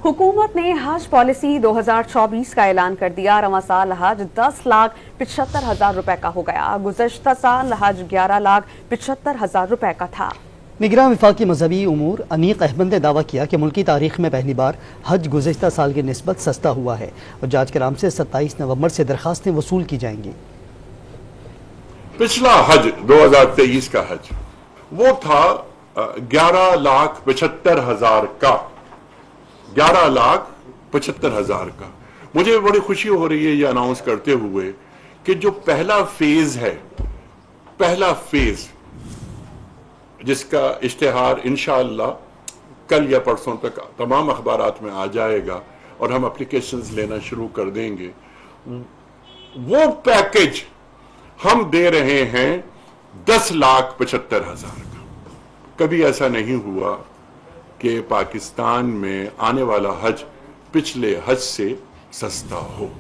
हुकूमत ने हज पॉलिसी 2024 का ऐलान कर दिया। रवां साल हज 10,75,000 रुपए का हो गया। गुज़श्ता साल हज 11,75,000 रुपए का था। निगरान वफाकी मजहबी उमूर अनीक अहमद ने दावा किया कि मुल्की तारीख में पहली बार हज गुज़श्ता साल की निस्बत सस्ता हुआ है और जज के नाम से 27 नवंबर से दरखास्तें वसूल की जाएंगी। पिछला हज 2023 का हज वो था 11,75,000 का, 11,75,000 का। मुझे बड़ी खुशी हो रही है ये अनाउंस करते हुए कि जो पहला फेज है, पहला फेज जिसका इश्तिहार इंशाअल्लाह कल या परसों तक तमाम अखबारात में आ जाएगा और हम एप्लीकेशंस लेना शुरू कर देंगे, वो पैकेज हम दे रहे हैं 10,75,000 का। कभी ऐसा नहीं हुआ कि पाकिस्तान में आने वाला हज पिछले हज से सस्ता हो।